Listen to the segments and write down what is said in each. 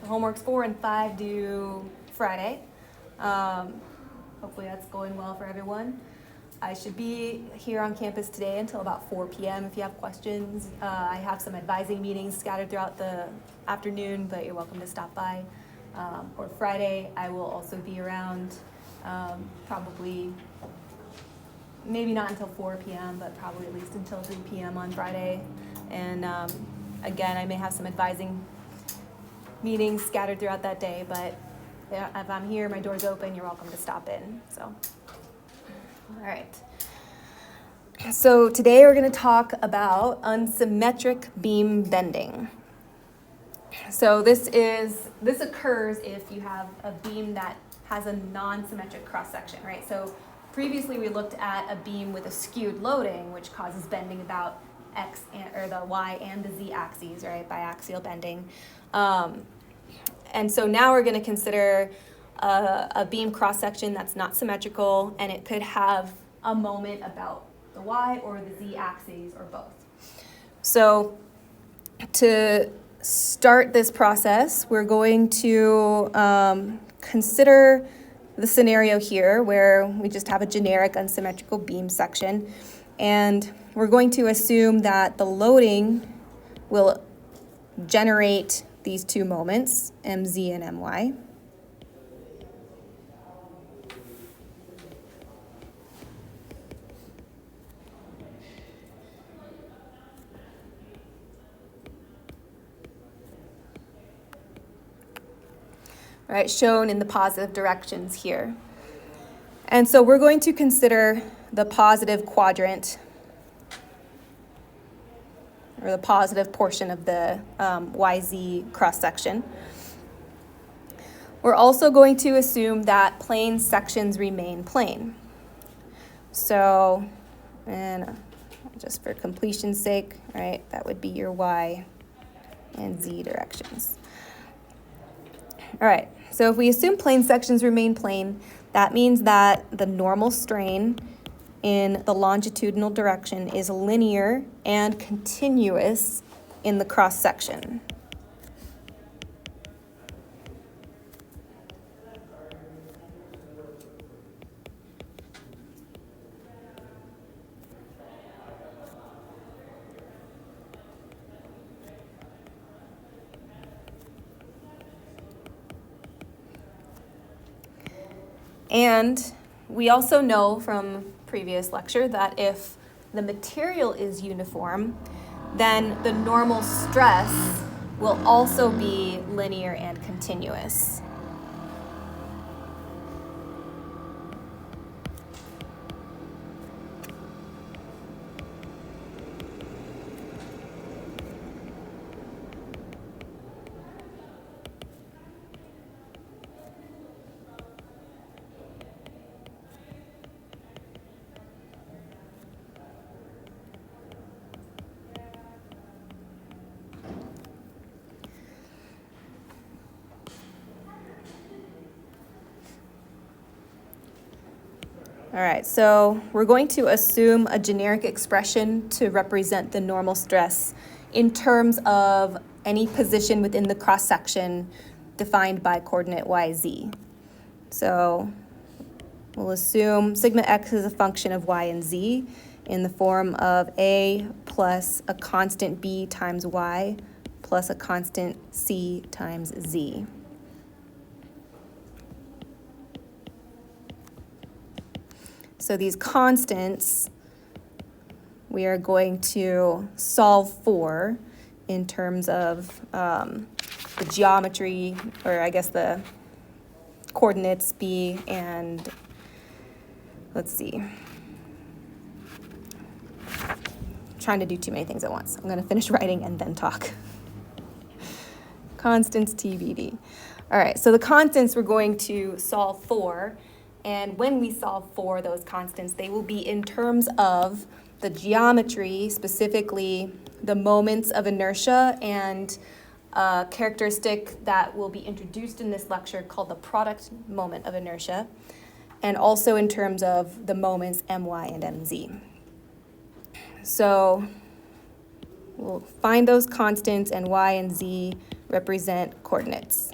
homeworks 4 and 5 due Friday. Hopefully that's going well for everyone. I should be here on campus today until about 4 p.m. if you have questions. I have some advising meetings scattered throughout the afternoon, but you're welcome to stop by. Or Friday, I will also be around, probably, maybe not until 4 p.m., but probably at least until 3 p.m. on Friday. And again, I may have some advising meetings scattered throughout that day, but if I'm here, my door's open, you're welcome to stop in. So, all right. So today we're going to talk about unsymmetric beam bending. So this occurs if you have a beam that has a non-symmetric cross-section, right? So previously we looked at a beam with a skewed loading, which causes bending about or the y and the z axes, right? Biaxial bending. And so now we're going to consider a beam cross-section that's not symmetrical, and it could have a moment about the y or the z axes or both. So to start this process, we're going to consider the scenario here where we just have a generic unsymmetrical beam section, and we're going to assume that the loading will generate these two moments, mz and my. Right, shown in the positive directions here. And so we're going to consider the positive quadrant, or the positive portion of the YZ cross-section. We're also going to assume that plane sections remain plane. So, and just for completion's sake, right, that would be your Y and Z directions. All right, so if we assume plane sections remain plane, that means that the normal strain in the longitudinal direction is linear and continuous in the cross-section. And we also know from previous lecture that if the material is uniform, then the normal stress will also be linear and continuous. All right, so we're going to assume a generic expression to represent the normal stress in terms of any position within the cross-section defined by coordinate yz. So we'll assume sigma x is a function of y and z in the form of a plus a constant b times y plus a constant c times z. So these constants we are going to solve for in terms of the geometry, or I guess the coordinates b and, let's see. I'm trying to do too many things at once. I'm going to finish writing and then talk. Constants TBD. All right, so the constants we're going to solve for. And when we solve for those constants, they will be in terms of the geometry, specifically the moments of inertia and a characteristic that will be introduced in this lecture called the product moment of inertia, and also in terms of the moments my and mz. So we'll find those constants and y and z represent coordinates.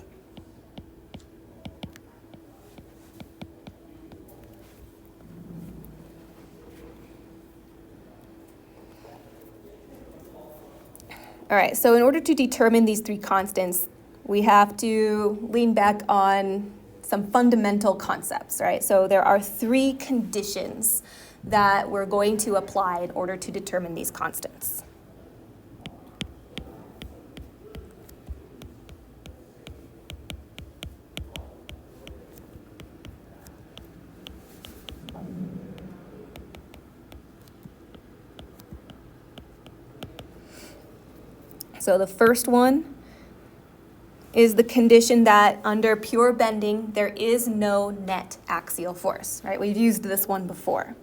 All right, so in order to determine these three constants, we have to lean back on some fundamental concepts, right? So there are three conditions that we're going to apply in order to determine these constants. So the first one is the condition that under pure bending, there is no net axial force, right? We've used this one before.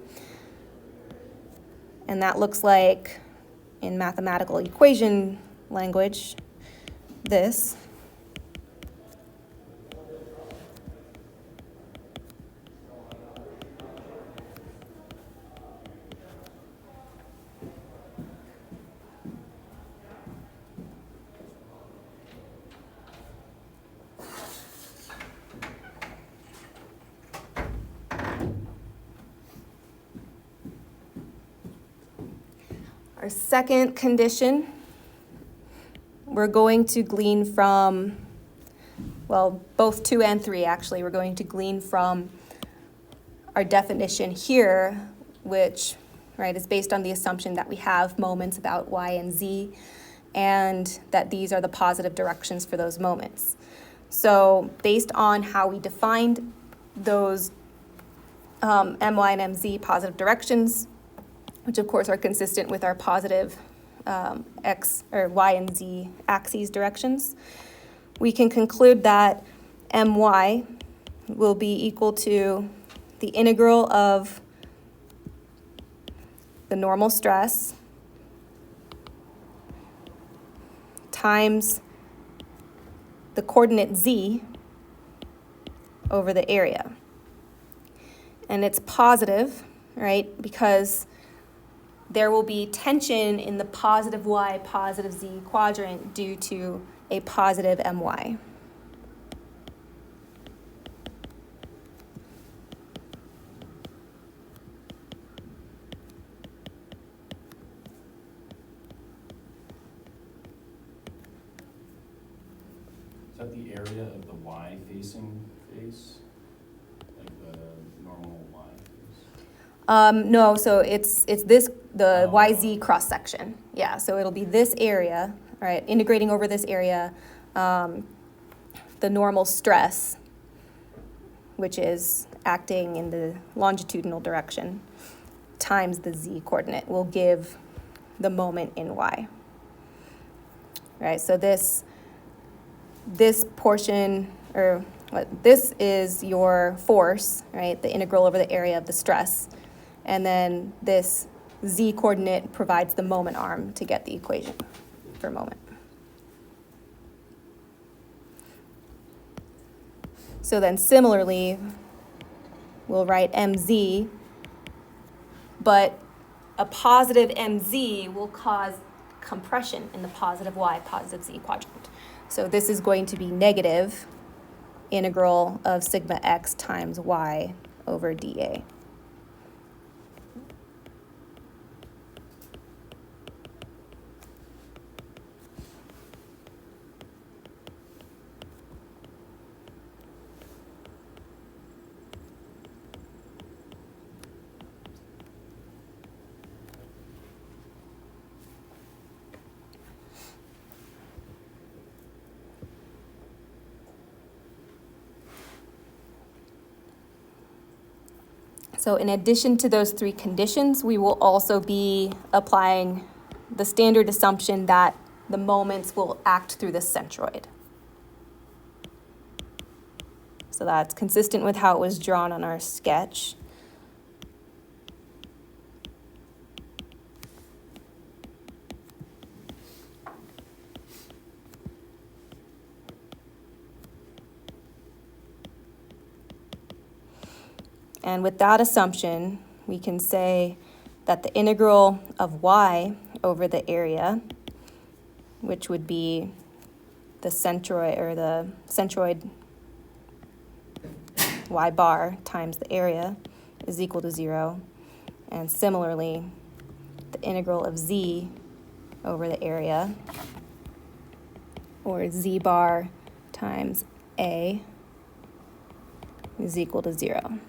And that looks like, in mathematical equation language, this. Our second condition, we're going to glean from, well, both 2 and 3 actually. We're going to glean from our definition here, which, right, is based on the assumption that we have moments about y and z, and that these are the positive directions for those moments. So based on how we defined those my and mz positive directions, which of course are consistent with our positive x or y and z axes directions, we can conclude that my will be equal to the integral of the normal stress times the coordinate z over the area. And it's positive, right, because there will be tension in the positive y, positive z quadrant due to a positive my. Is that the area of the y facing face? Like the normal y face? No, so it's this, the YZ cross section. Yeah, so it'll be this area, right, integrating over this area, the normal stress, which is acting in the longitudinal direction, times the z coordinate will give the moment in y. Right, so this portion, or what, this is your force, right, the integral over the area of the stress. And then this z coordinate provides the moment arm to get the equation for moment. So then similarly, we'll write mz, but a positive mz will cause compression in the positive y, positive z quadrant. So this is going to be negative integral of sigma x times y over dA. So in addition to those three conditions, we will also be applying the standard assumption that the moments will act through the centroid. So that's consistent with how it was drawn on our sketch. And with that assumption, we can say that the integral of y over the area, which would be the centroid y bar times the area is equal to 0. And similarly, the integral of z over the area, or z bar times a, is equal to 0.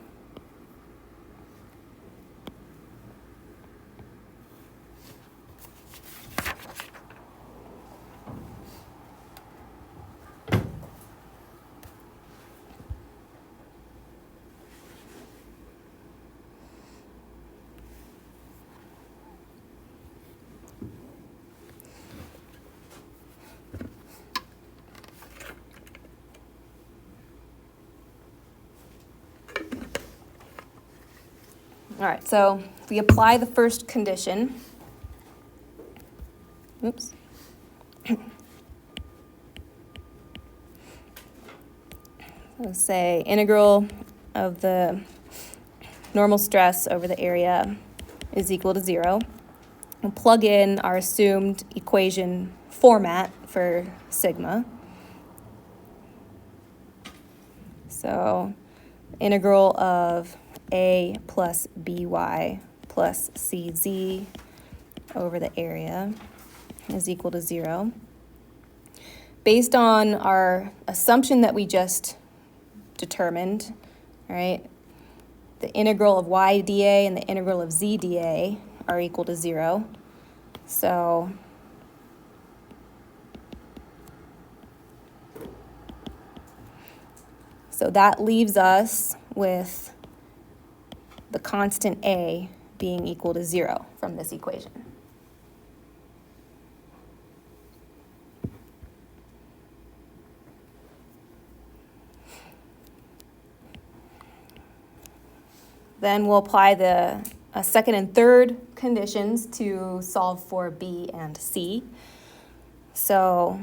All right, so if we apply the first condition, oops. Let's say integral of the normal stress over the area is equal to 0. We'll plug in our assumed equation format for sigma. So integral of a plus by plus cz over the area is equal to 0. Based on our assumption that we just determined, right, the integral of y dA and the integral of z dA are equal to 0. So that leaves us with the constant a being equal to 0 from this equation. Then we'll apply the second and third conditions to solve for b and c. So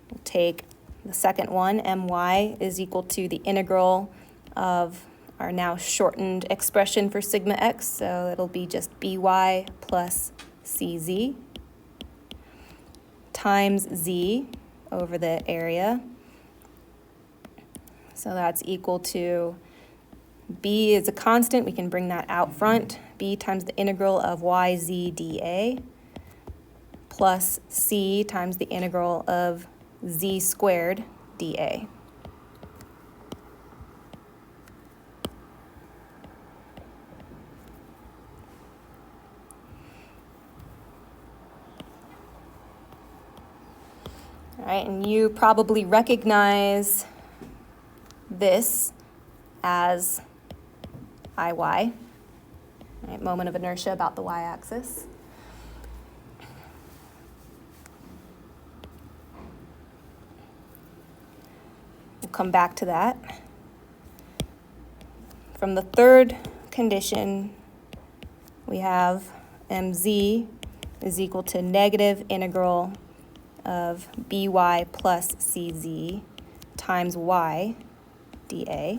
we'll take the second one, my is equal to the integral of our now shortened expression for sigma x, so it'll be just by plus cz times z over the area. So that's equal to, b is a constant, we can bring that out front, b times the integral of yz dA plus c times the integral of z squared dA. All right, and you probably recognize this as IY, right, moment of inertia about the y-axis. We'll come back to that. From the third condition, we have mz is equal to negative integral of by plus cz times y dA.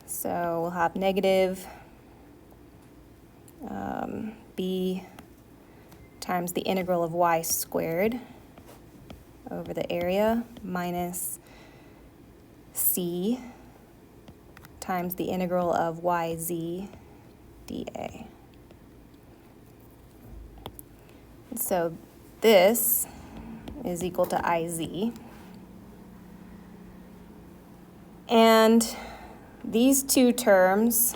So we'll have negative b times the integral of y squared over the area minus c times the integral of yz dA. So this is equal to IZ. And these two terms,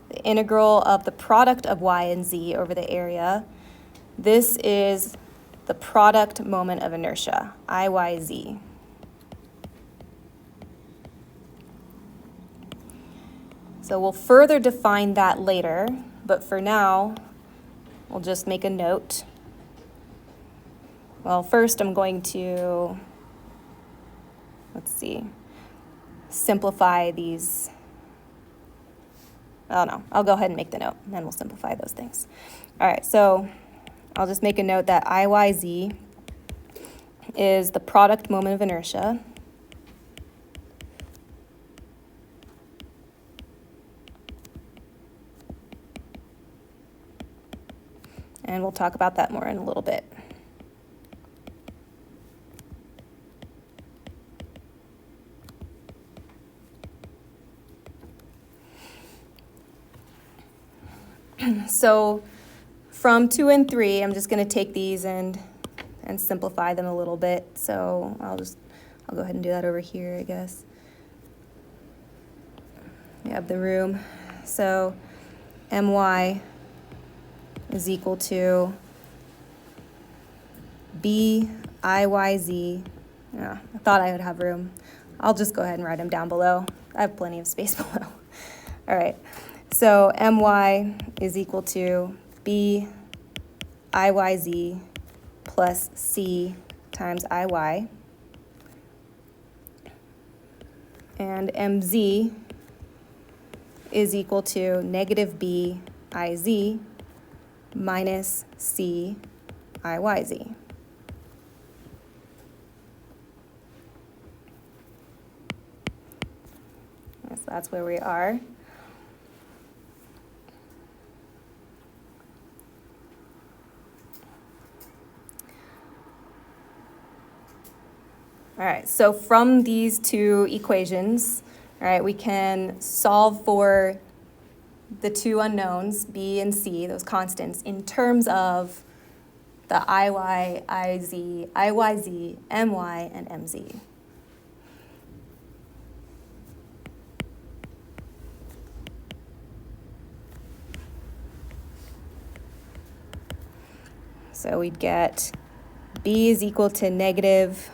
the integral of the product of y and z over the area, this is the product moment of inertia, IYZ. So we'll further define that later, but for now, we'll just make a note. Well, first I'm going to, simplify these. Oh no, I'll go ahead and make the note, and then we'll simplify those things. All right, so I'll just make a note that IYZ is the product moment of inertia. And we'll talk about that more in a little bit. So from 2 and 3, I'm just going to take these and simplify them a little bit. So I'll go ahead and do that over here, I guess. We have the room. So my is equal to BIYZ. Yeah, I thought I would have room. I'll just go ahead and write them down below. I have plenty of space below. All right. So my is equal to BIYZ plus C times IY. And MZ is equal to negative BIZ minus C IYZ. So that's where we are. All right, so from these two equations, all right, we can solve for the two unknowns, B and C, those constants, in terms of the IY, IZ, IYZ, MY, and MZ. So we'd get B is equal to negative,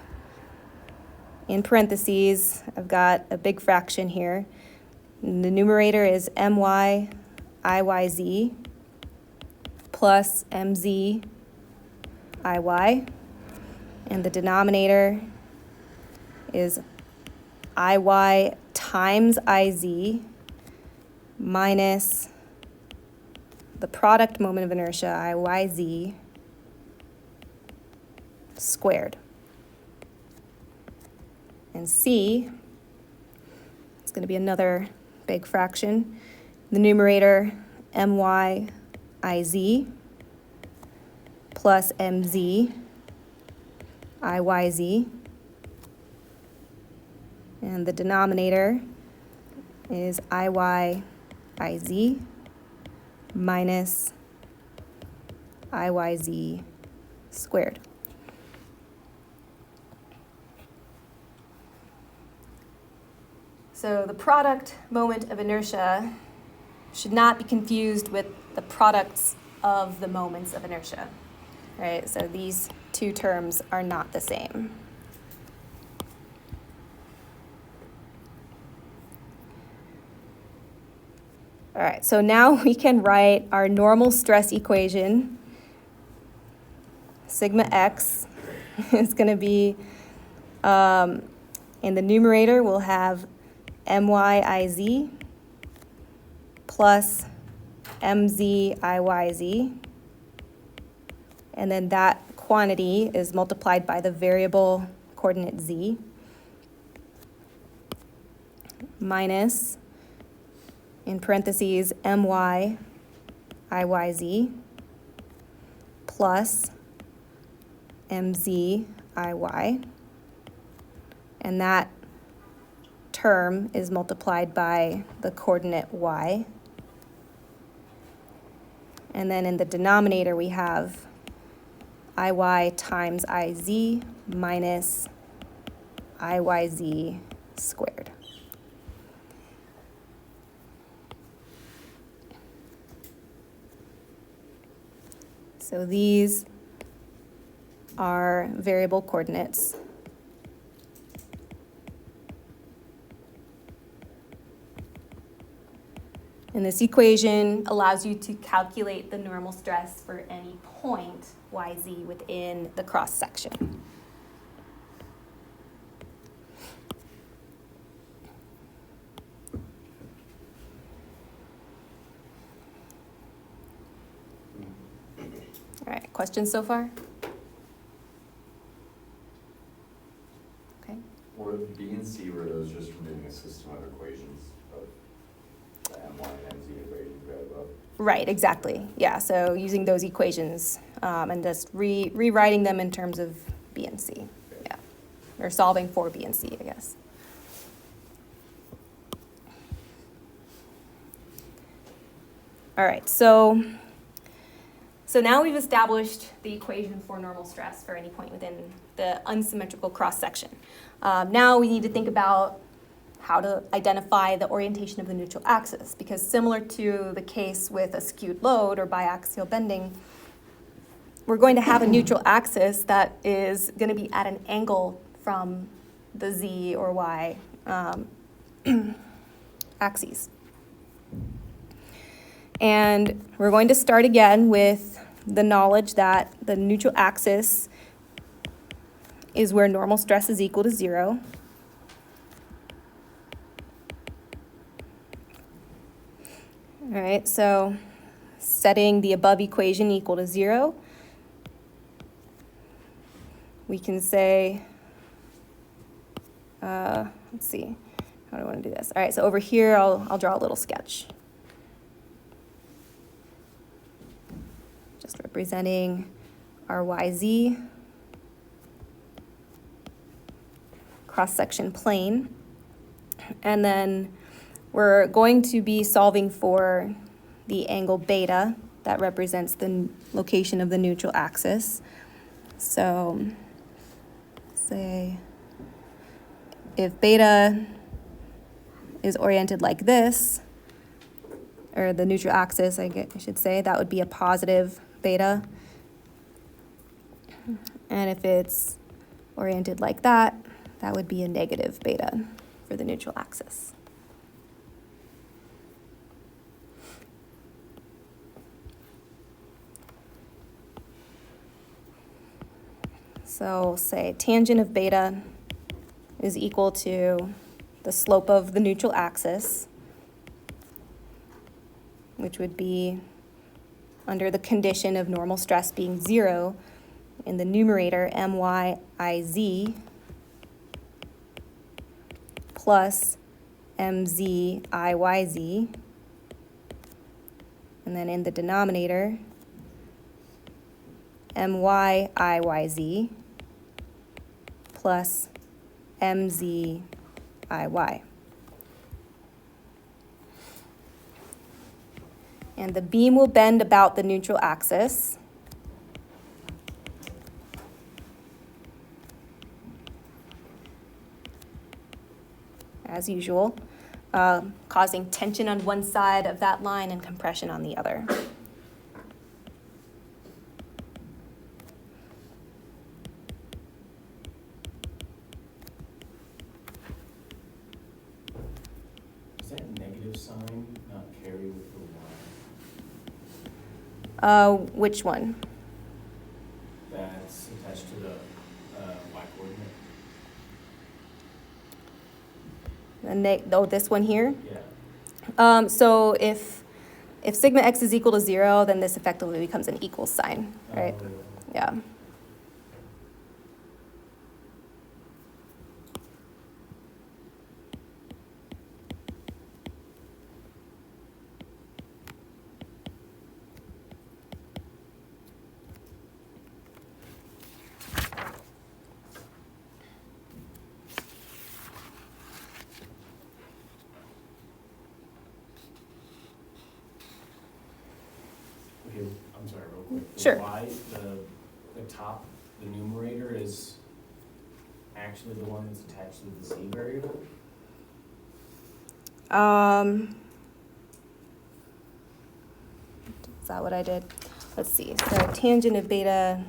in parentheses, I've got a big fraction here. And the numerator is MY, IYZ plus MZ, IY. And the denominator is IY times IZ minus the product moment of inertia, IYZ, squared. And C, it's going to be another big fraction. The numerator, MYIZ plus MZ, IYZ. And the denominator is IYIZ minus IYZ squared. So the product moment of inertia should not be confused with the products of the moments of inertia, right? So these two terms are not the same. All right, so now we can write our normal stress equation. Sigma x is going to be, in the numerator, we'll have MYIZ plus MZIYZ. And then that quantity is multiplied by the variable coordinate z minus, in parentheses, MYIYZ plus MZIY. And that term is multiplied by the coordinate y. And then in the denominator, we have IY times IZ minus IYZ squared. So these are variable coordinates. And this equation allows you to calculate the normal stress for any point YZ within the cross section. All right, questions so far? Okay. Or if B and C were those just from doing a system of equations of the MY and MZ equations we had above? Right, exactly. Yeah, so using those equations and just rewriting them in terms of B and C. Yeah, or solving for B and C, I guess. All right, so now we've established the equation for normal stress for any point within the unsymmetrical cross-section. Now we need to think about how to identify the orientation of the neutral axis, because similar to the case with a skewed load or biaxial bending, we're going to have a neutral axis that is going to be at an angle from the Z or Y axes. And we're going to start again with the knowledge that the neutral axis is where normal stress is equal to 0. All right, so setting the above equation equal to 0, we can say, let's see, how do I want to do this? All right, so over here, I'll draw a little sketch. Just representing our YZ cross-section plane. And then we're going to be solving for the angle beta that represents the location of the neutral axis. So say if beta is oriented like this, or the neutral axis, I should say, that would be a positive beta. And if it's oriented like that, that would be a negative beta for the neutral axis. So say tangent of beta is equal to the slope of the neutral axis, which would be under the condition of normal stress being 0 in the numerator MYIZ plus MZIYZ, and then in the denominator MYIYZ plus MZIY. And the beam will bend about the neutral axis. As usual, causing tension on one side of that line and compression on the other. Is that negative sign not carry with the Y? Which one? That's attached to the Y coordinate? Oh, this one here? Yeah. So if sigma x is equal to 0, then this effectively becomes an equal sign, right? Yeah. Okay, I'm sorry, real quick. The Sure. Y, the top, the numerator is actually the one that's attached to the Z variable? Is that what I did? Let's see. So tangent of beta.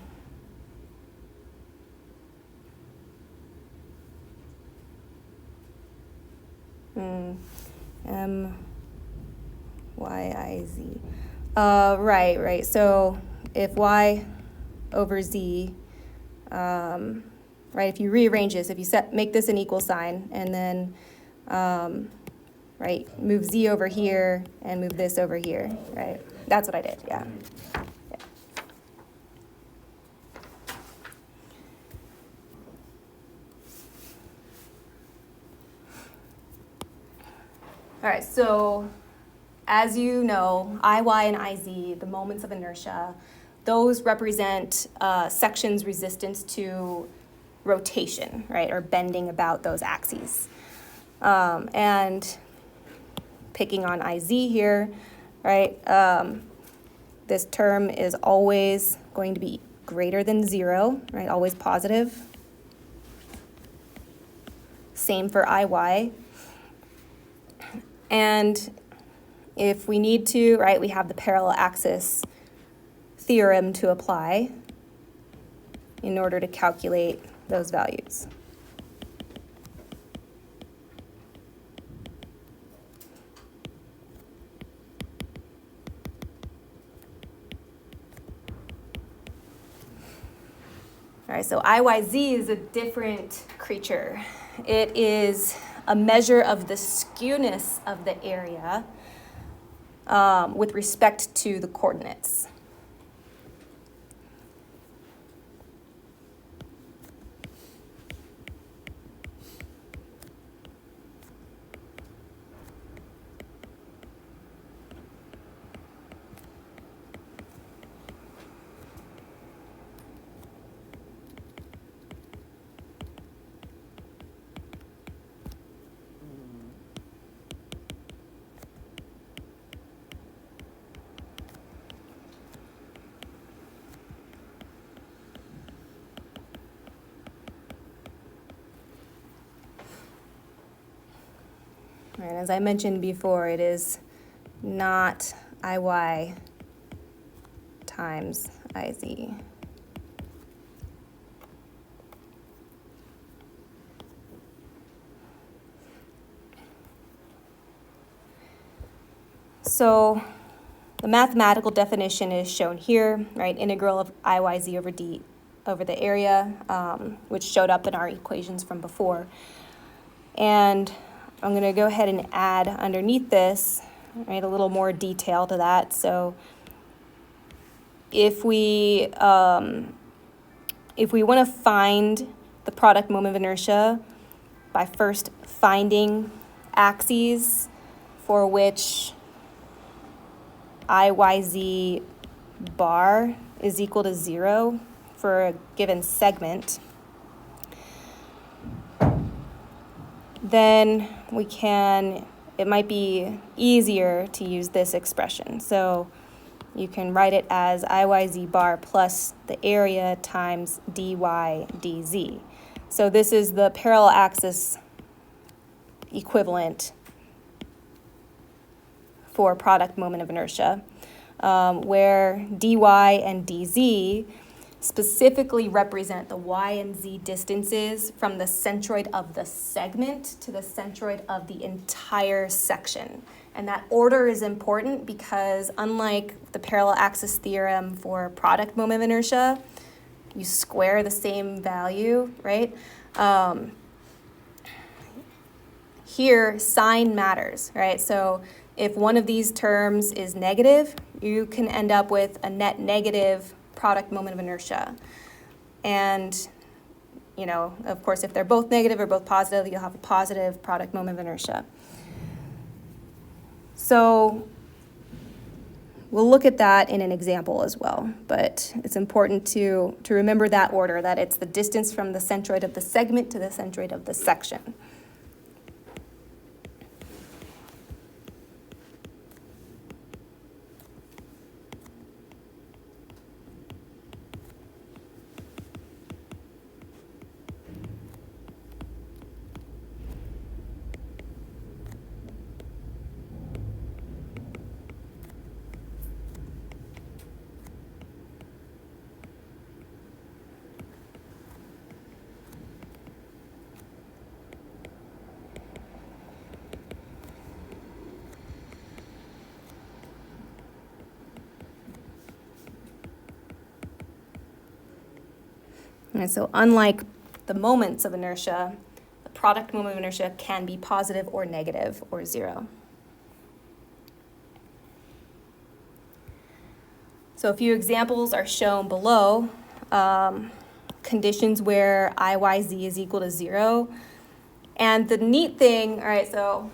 MYIZ. Right. So if Y over Z, right, if you rearrange this, if you make this an equal sign, and then, right, move Z over here and move this over here, right? That's what I did, yeah. All right, so as you know, IY and IZ, the moments of inertia, those represent sections' resistance to rotation, right, or bending about those axes. And picking on IZ here, right, this term is always going to be greater than 0, right, always positive. Same for IY. And if we need to, right, we have the parallel axis theorem to apply in order to calculate those values. All right, so IYZ is a different creature. It is a measure of the skewness of the area with respect to the coordinates. And as I mentioned before, it is not IY times IZ. So the mathematical definition is shown here, right? Integral of IYZ over D over the area, which showed up in our equations from before. And I'm going to go ahead and add underneath this, right, a little more detail to that. So if we want to find the product moment of inertia by first finding axes for which IYZ bar is equal to 0 for a given segment, then it might be easier to use this expression. So you can write it as IYZ bar plus the area times dy dz. So this is the parallel axis equivalent for product moment of inertia, where dy and dz specifically represent the y and z distances from the centroid of the segment to the centroid of the entire section. And that order is important because unlike the parallel axis theorem for product moment of inertia, you square the same value, right? Here, sign matters, right? So if one of these terms is negative, you can end up with a net negative product moment of inertia. And, you know, of course, if they're both negative or both positive, you'll have a positive product moment of inertia. So we'll look at that in an example as well, but it's important to remember that order, that it's the distance from the centroid of the segment to the centroid of the section. And so unlike the moments of inertia, the product moment of inertia can be positive or negative or 0. So a few examples are shown below. Conditions where IYZ is equal to 0. And the neat thing, all right, so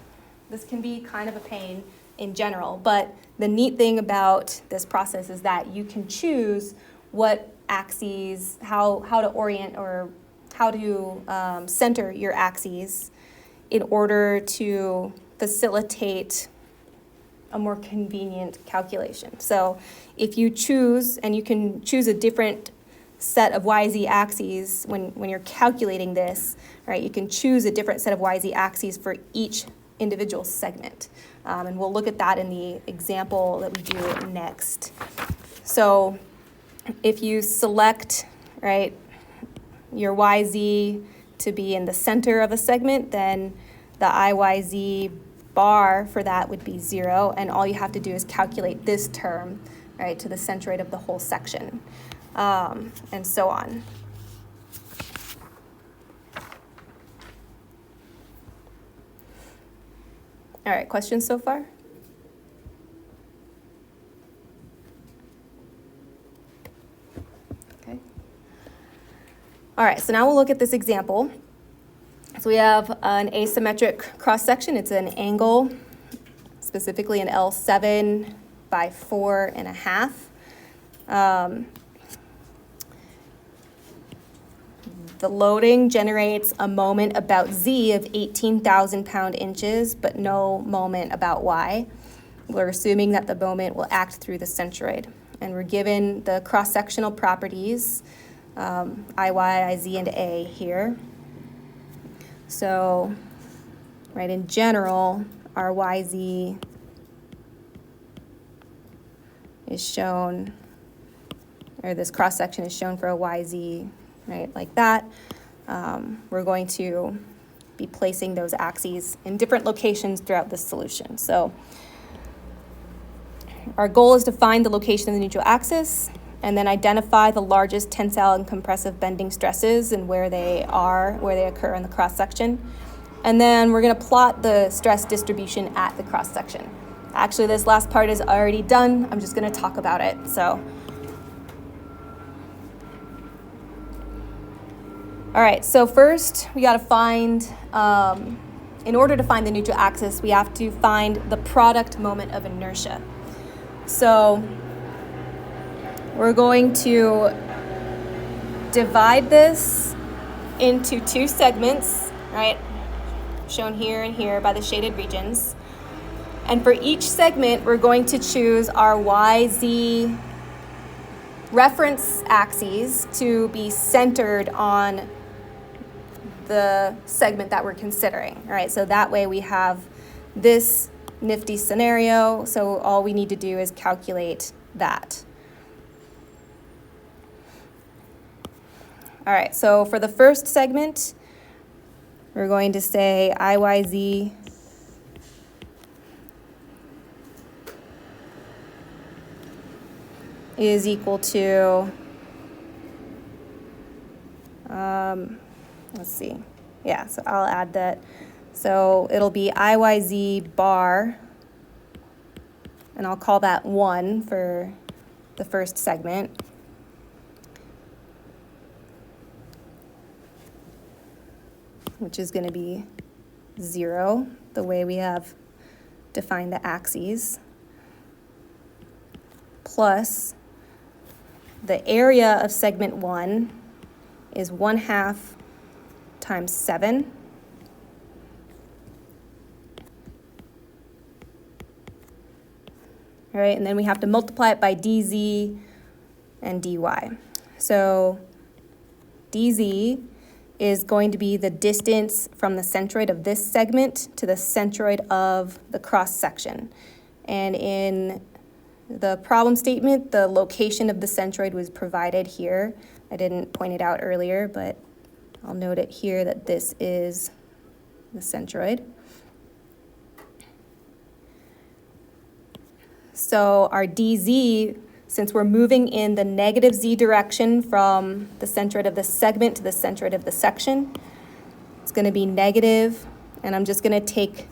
this can be kind of a pain. in general. But the neat thing about this process is that you can choose what axes, how to orient or how to center your axes in order to facilitate a more convenient calculation. So if you choose, and you can choose a different set of YZ axes when you're calculating this, right? You can choose a different set of YZ axes for each individual segment. And we'll look at that in the example that we do next. So if you select, right, your YZ to be in the center of a segment, then the IYZ bar for that would be 0, and all you have to do is calculate this term, right, to the centroid of the whole section, and so on. All right, questions so far? Okay. All right, so now we'll look at this example. So we have an asymmetric cross-section. It's an angle, specifically an L7 by 4.5. The loading generates a moment about Z of 18,000 pound-inches, but no moment about Y. We're assuming that the moment will act through the centroid. And we're given the cross-sectional properties, IY, IZ, and A here. So, right, in general, our YZ is shown, or this cross-section is shown for a YZ, right, like that. We're going to be placing those axes in different locations throughout this solution. So, our goal is to find the location of the neutral axis and then identify the largest tensile and compressive bending stresses and where they occur in the cross-section. And then we're going to plot the stress distribution at the cross-section. Actually, this last part is already done. I'm just going to talk about it. So, all right, so first we got to find, in order to find the neutral axis, we have to find the product moment of inertia. So we're going to divide this into two segments, right? Shown here and here by the shaded regions. And for each segment, we're going to choose our YZ reference axes to be centered on the segment that we're considering, all right? So that way we have this nifty scenario, so all we need to do is calculate that. All right, so for the first segment, we're going to say IYZ is equal to, let's see, yeah, so I'll add that. So it'll be IYZ bar, and I'll call that 1 for the first segment. Which is going to be 0, the way we have defined the axes, plus the area of segment 1 is 1/2 times 7. All right, and then we have to multiply it by dz and dy. So dz is going to be the distance from the centroid of this segment to the centroid of the cross-section. And in the problem statement, the location of the centroid was provided here. I didn't point it out earlier, but I'll note it here that this is the centroid. So our dz, since we're moving in the negative z direction from the centroid of the segment to the centroid of the section, it's going to be negative, and I'm just going to take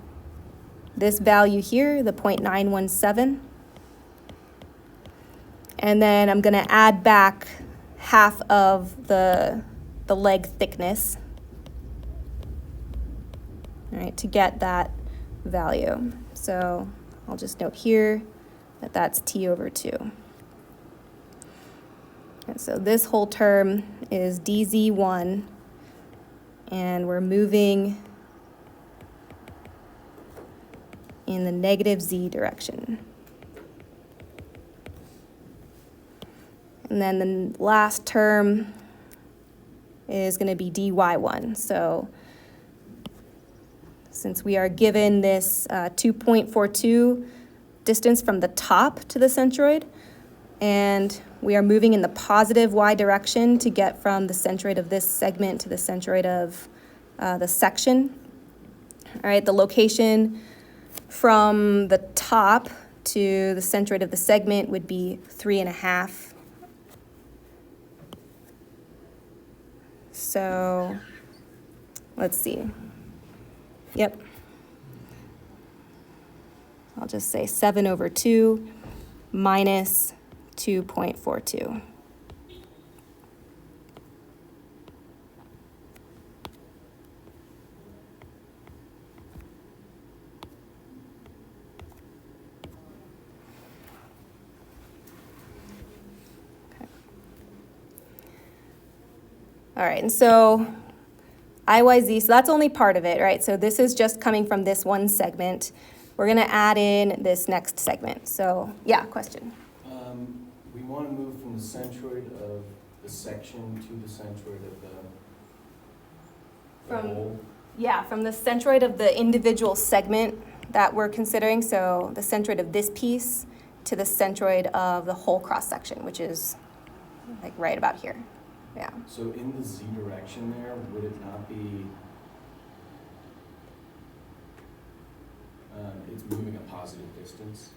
this value here, the 0.917, and then I'm going to add back half of the leg thickness, all right, to get that value. So I'll just note here that that's t over 2. And so this whole term is dz1, and we're moving in the negative z direction. And then the last term is going to be dy1. So since we are given this 2.42 distance from the top to the centroid, and we are moving in the positive y direction to get from the centroid of this segment to the centroid of the section. All right, the location from the top to the centroid of the segment would be 3.5. So let's see. Yep. I'll just say 7 over 2 minus 2.42. All right, and so IYZ, so that's only part of it, right? So this is just coming from this one segment. We're gonna add in this next segment. So, yeah, question? We want to move from the centroid of the section to the centroid of the whole. Yeah, from the centroid of the individual segment that we're considering, so the centroid of this piece to the centroid of the whole cross-section, which is like right about here. Yeah. So in the z direction there, would it not be, it's moving a positive distance?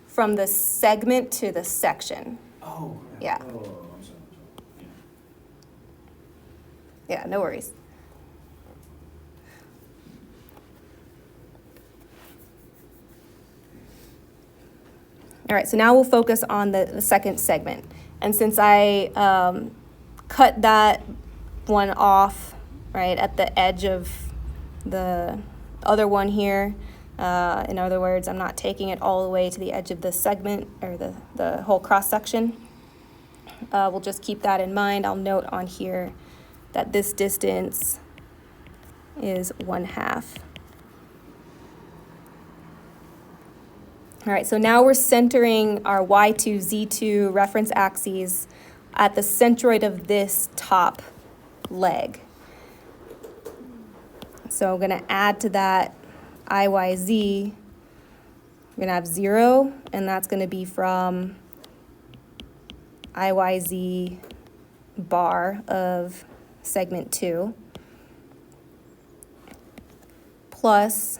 From the segment to the section. Oh, crap. Yeah. Oh, I'm sorry. Yeah, no worries. All right, so now we'll focus on the second segment. And since I cut that one off, right, at the edge of the other one here, in other words, I'm not taking it all the way to the edge of the segment or the whole cross-section. We'll just keep that in mind. I'll note on here that this distance is 1/2. All right, so now we're centering our y2, z2 reference axes at the centroid of this top leg. So I'm going to add to that IYZ. We're going to have 0, and that's going to be from IYZ bar of segment 2 plus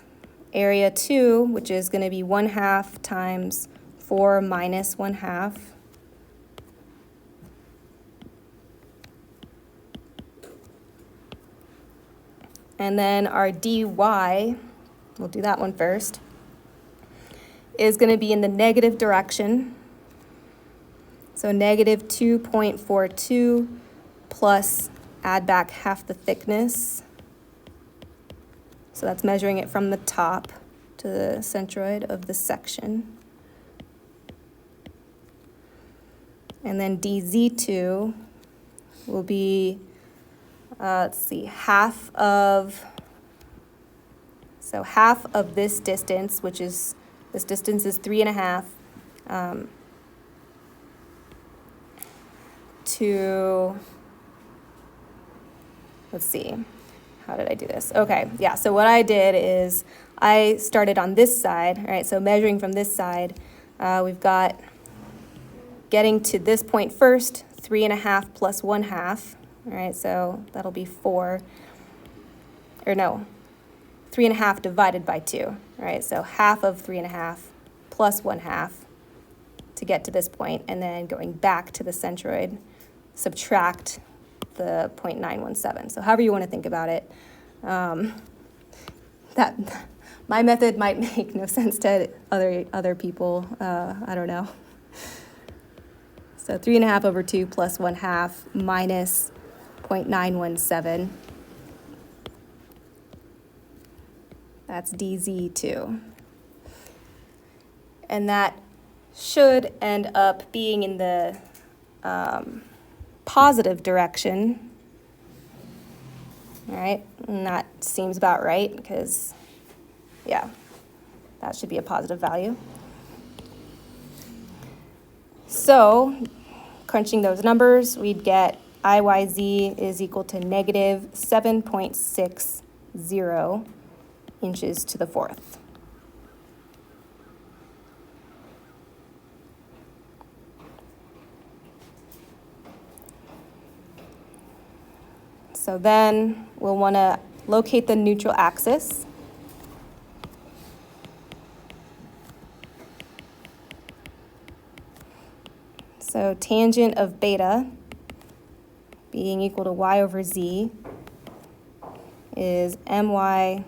area 2, which is going to be 1/2 times 4 minus 1/2. And then our dy, we'll do that one first, is going to be in the negative direction. So negative 2.42 plus add back half the thickness. So that's measuring it from the top to the centroid of the section. And then dz2 will be, let's see, half of this distance, which is, this distance is 3.5, to, let's see, how did I do this? Okay, yeah, so what I did is I started on this side, all right, so measuring from this side, we've got getting to this point first, 3.5 plus 1/2, all right, so that'll be 4, or no, 3.5 divided by 2, all right, so half of 3.5 plus 1/2 to get to this point, and then going back to the centroid, subtract the 0.917. So however you want to think about it, that my method might make no sense to other people. I don't know. So 3.5 over 2 plus 1/2 minus 0.917. That's dz2. And that should end up being in the positive direction. All right, and that seems about right because, yeah, that should be a positive value. So, crunching those numbers, we'd get IYZ is equal to negative 7.60 inches to the fourth. So then we'll want to locate the neutral axis. So tangent of beta being equal to y over z is myIz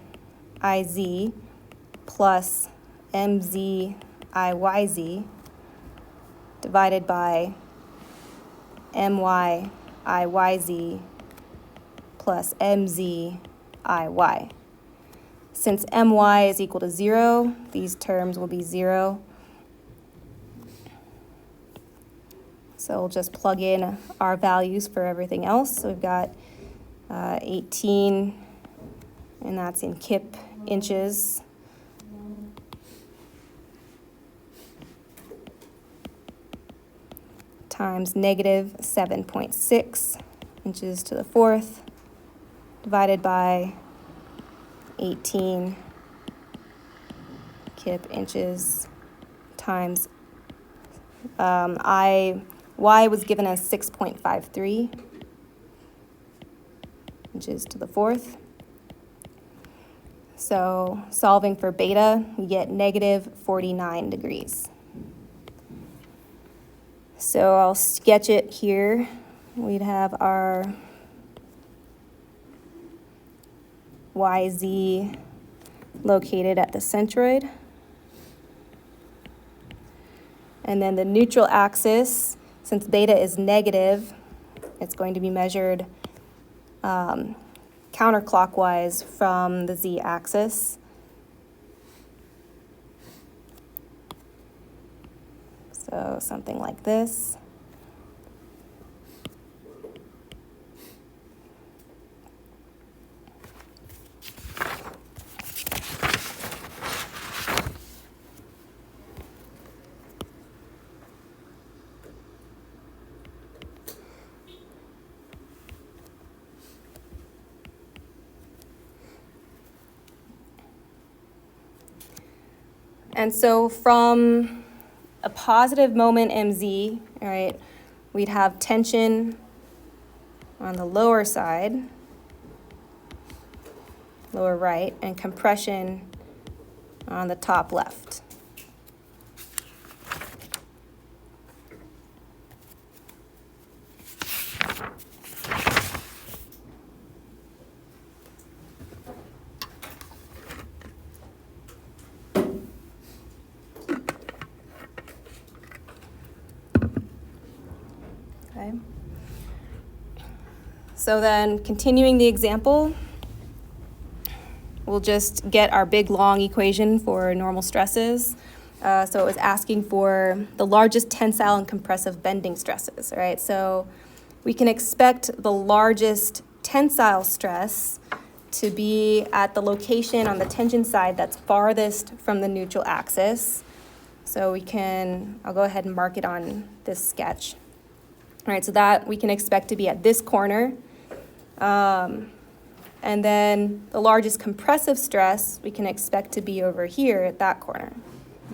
plus mzIyz divided by myIyz plus mziy. Since my is equal to 0, these terms will be 0. So we'll just plug in our values for everything else. So we've got 18, and that's in kip inches. Times negative 7.6 inches to the fourth, divided by 18 kip inches times y was given as 6.53 inches to the fourth. So solving for beta, we get negative 49 degrees. So I'll sketch it here. We'd have our YZ located at the centroid. And then the neutral axis, since beta is negative, it's going to be measured counterclockwise from the z-axis. So something like this. And so from a positive moment mz, all right, we'd have tension on the lower side, lower right, and compression on the top left. Okay. So then, continuing the example, we'll just get our big long equation for normal stresses. So it was asking for the largest tensile and compressive bending stresses, all right? So we can expect the largest tensile stress to be at the location on the tension side that's farthest from the neutral axis. So I'll go ahead and mark it on this sketch. All right, so that we can expect to be at this corner. And then the largest compressive stress we can expect to be over here at that corner.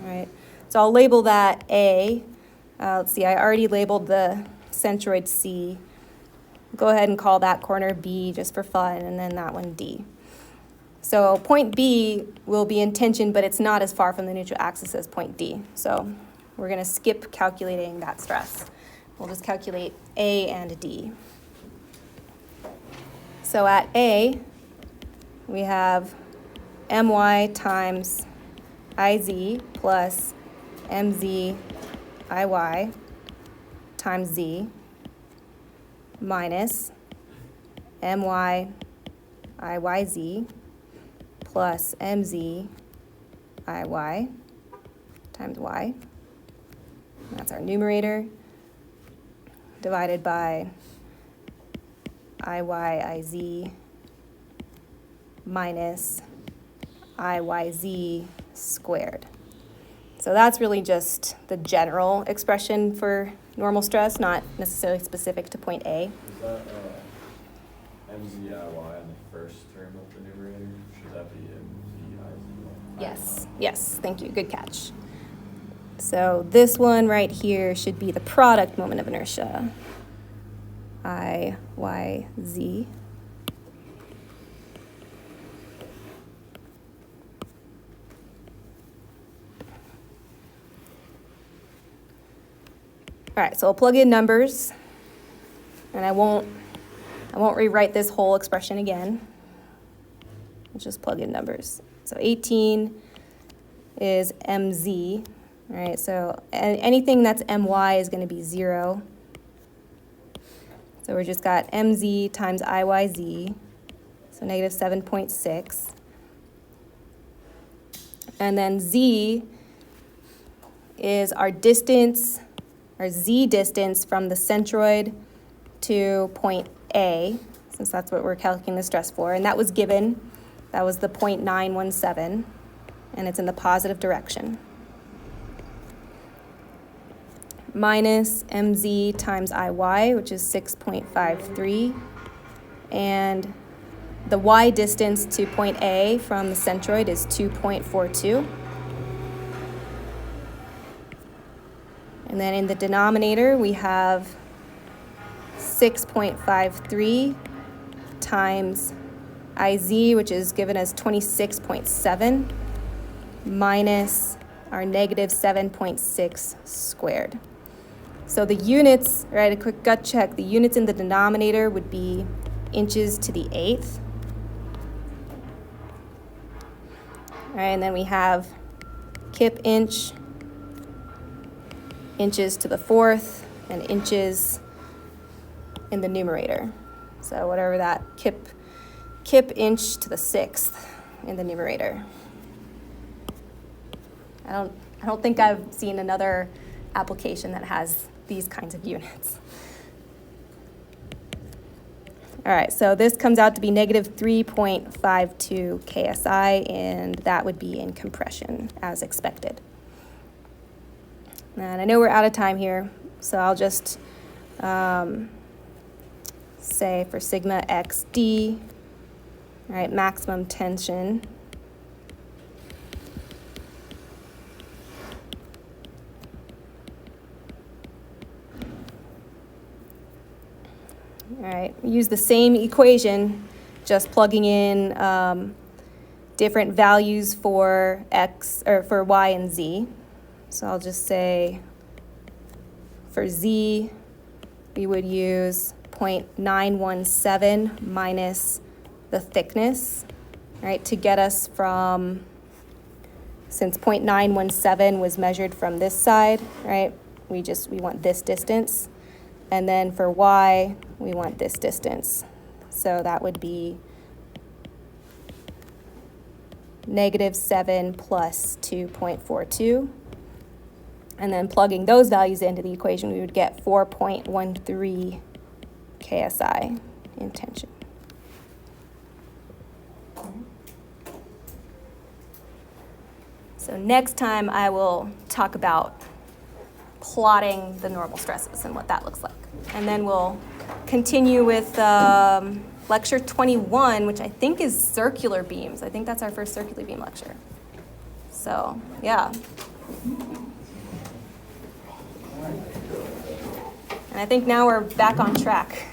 All right, so I'll label that A. Let's see, I already labeled the centroid C. Go ahead and call that corner B just for fun, and then that one D. So point B will be in tension, but it's not as far from the neutral axis as point D. So we're going to skip calculating that stress. We'll just calculate A and D. So at A, we have my times Iz plus mziy times z minus myiyz plus mziy times y. That's our numerator, divided by IYIZ minus IYZ squared. So that's really just the general expression for normal stress, not necessarily specific to point A. Is that MZIY on the first term of the numerator? Should that be MZIZ? Yes, thank you, good catch. So this one right here should be the product moment of inertia, IYZ. All right, so I'll plug in numbers, and I won't rewrite this whole expression again. I'll just plug in numbers. So 18 is mz, all right? So anything that's my is going to be 0. So we just got mz times IYZ, so negative 7.6. And then z is our distance, our z distance from the centroid to point A, since that's what we're calculating the stress for. And that was given. That was the 0.917, and it's in the positive direction. Minus mz times IY, which is 6.53. And the y distance to point A from the centroid is 2.42. And then in the denominator, we have 6.53 times IZ, which is given as 26.7, minus our negative 7.6 squared. So the units, right, a quick gut check, the units in the denominator would be inches to the 8th. All right, and then we have kip inch, inches to the 4th, and inches in the numerator. So whatever that kip inch to the 6th in the numerator. I don't think I've seen another application that has these kinds of units. All right, so this comes out to be negative 3.52 KSI, and that would be in compression as expected. And I know we're out of time here, so I'll just say for sigma xd, all right, maximum tension all right, use the same equation, just plugging in different values for x or for y and z. So I'll just say for z, we would use 0.917 minus the thickness, right, to get us from, since 0.917 was measured from this side, right, we want this distance. And then for y, we want this distance. So that would be negative 7 plus 2.42. And then plugging those values into the equation, we would get 4.13 KSI in tension. So next time I will talk about plotting the normal stresses and what that looks like. And then we'll continue with lecture 21, which I think is circular beams. I think that's our first circular beam lecture. So, yeah. And I think now we're back on track.